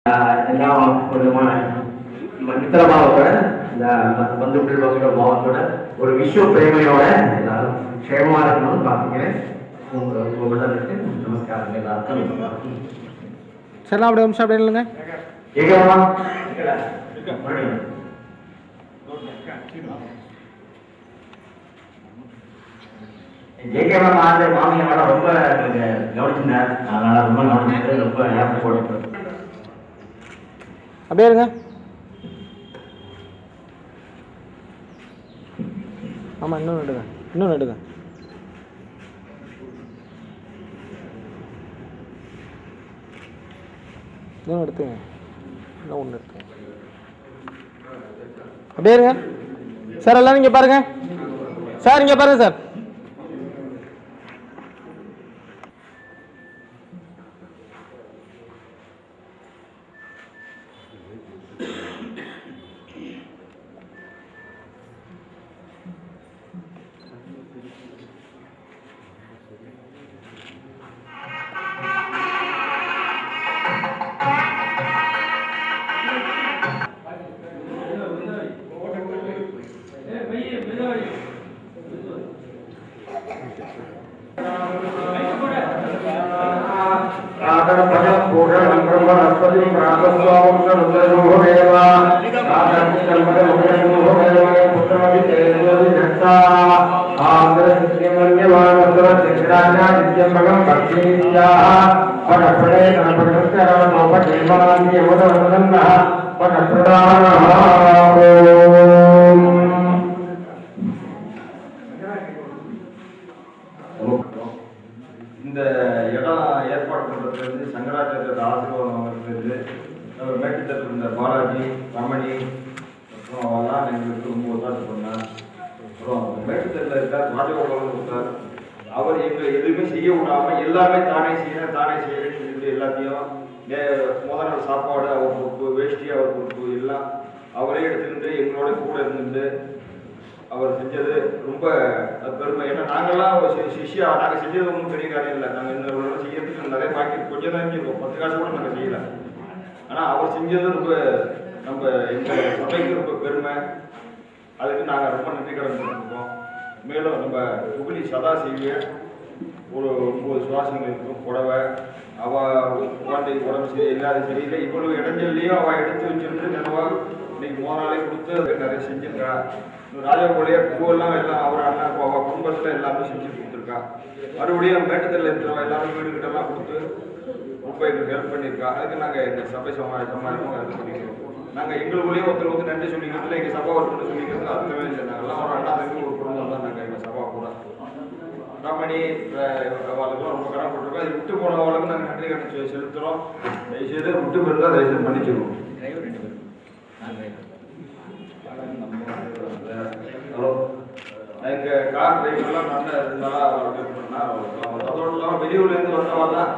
எல்லாம் ஒரு விதமான மித்திரபாவத்தோட இந்த பந்துகளோட பாவத்தோட ஒரு விஸ்வ பிரேமையோட எல்லாரும் க்ஷேமமா இருக்கணும்னு பார்த்துக்கிறேன். உங்களுக்கு நமஸ்காரம் எல்லாருக்கும். சரி அப்படியே நிமிஷம் அப்படியே இல்லைங்க ஏகமா ஜேகேமா மாமியாரோட ரொம்ப கவனிச்சிருந்தார். அதனால ரொம்ப கவனிச்சு ரொம்ப ஏற்ப போட்டு அப்படியே இருங்க. ஆமாம் இன்னொன்று எடுங்க இன்னொன்று எடுங்க. இன்னொன்று எடுத்துங்க இன்னும் ஒன்று எடுத்துங்க. அப்படியே இருங்க சார். எல்லாரும் இங்கே பாருங்க சார். இங்கே பாருங்க சார். இந்த இடம் ஏற்பாடு பண்ணுறதுலேருந்து சங்கராச்சாரியர் ஆசீர்வாதம் வாங்குறதுலேருந்து நம்ம மேட்டுத்தட்டில் இருந்த பாலாஜி ரமணி அப்புறம் அவெல்லாம் எங்களுக்கு ரொம்ப ஒத்தாசை பண்ணார். அப்புறம் மேட்டுத்தட்டில் இருக்கார் ராஜகோபாலன் கொடுத்தார். அவர் எங்களை எதுவுமே செய்ய விடாமல் எல்லாமே தானே செய்யணும்னு சொல்லிட்டு எல்லாத்தையும் முதல் நாள் சாப்பாடு அவர் பொறுப்பு, வேஷ்டி அவர் பொறுப்பு, எல்லாம் அவரே எடுத்துக்கிட்டு எங்களோட கூட இருந்துட்டு அவர் செஞ்சது ரொம்ப பெருமை. ஏன்னா நாங்கள்லாம் சிஷ்யா நாங்கள் செஞ்சது ஒன்றும் பெரிய காரியம் இல்லை. நாங்கள் இந்த செய்யறதுக்கு நிறைய பாக்கி கொஞ்சம் தான் செஞ்சிருக்கோம். 10 காசு கூட நாங்கள் செய்யலை. ஆனால் அவர் செஞ்சது ரொம்ப நம்ம எங்கள் சபைக்கு ரொம்ப பெருமை. அதுக்கு நாங்கள் ரொம்ப நன்றி கடன் பண்ணிருக்கோம். மேலும் நம்ம புகழி சதாசிவிய ஒரு 9 சுவாசங்கள் இருக்கும். புடவை குழந்தைக்கு உடம்பு சரி இல்லாத சரியில்லை. இவ்வளவு இடைஞ்சல்லையும் அவள் எடுத்து வச்சிருந்து நினைவா இன்னைக்கு 3 நாளே கொடுத்து நிறைய செஞ்சிருக்கா. ராஜாவுடைய பூவெல்லாம் எல்லாம் அவர் அண்ணா அவள் குடும்பத்தில் எல்லாமே செஞ்சு கொடுத்துருக்கா. மறுபடியும் மேட்டத்தில் இருக்கிறவங்க எல்லாரும் வீடுகிட்டெல்லாம் கொடுத்து ரொம்ப எங்களுக்கு ஹெல்ப் பண்ணியிருக்கா. அதுக்கு நாங்கள் எங்கள் சபை சமாளிக்கமாக இது பண்ணிக்கிறோம். நாங்கள் எங்களுக்குள்ளேயே ஒருத்தர் நன்றி சொல்லிக்கிறதுல எங்கள் சபா ஒரு சொல்லிக்கிறது அர்த்தமே இல்லை. நாங்கள்லாம் ஒரு அண்ணா தம்பி ஒரு குடும்பம் தான். நாங்கள் எங்கள் சபா கூட ரமணி அவளுக்குலாம் ரொம்ப கடன்பட்டுருக்கோம். அது விட்டு போனவளுக்கு நாங்கள் நன்றி கட்டி செலுத்துகிறோம். தயவுசெய்து விட்டு போயிருந்தால் தயவுசெய்து மன்னிச்சிருவோம். ஹலோ எங்கள் கார் டிரைவர்லாம் நல்ல இருந்தாலும் அதோட இல்லாமல் வெளியூர்லேருந்து வந்தவா தான்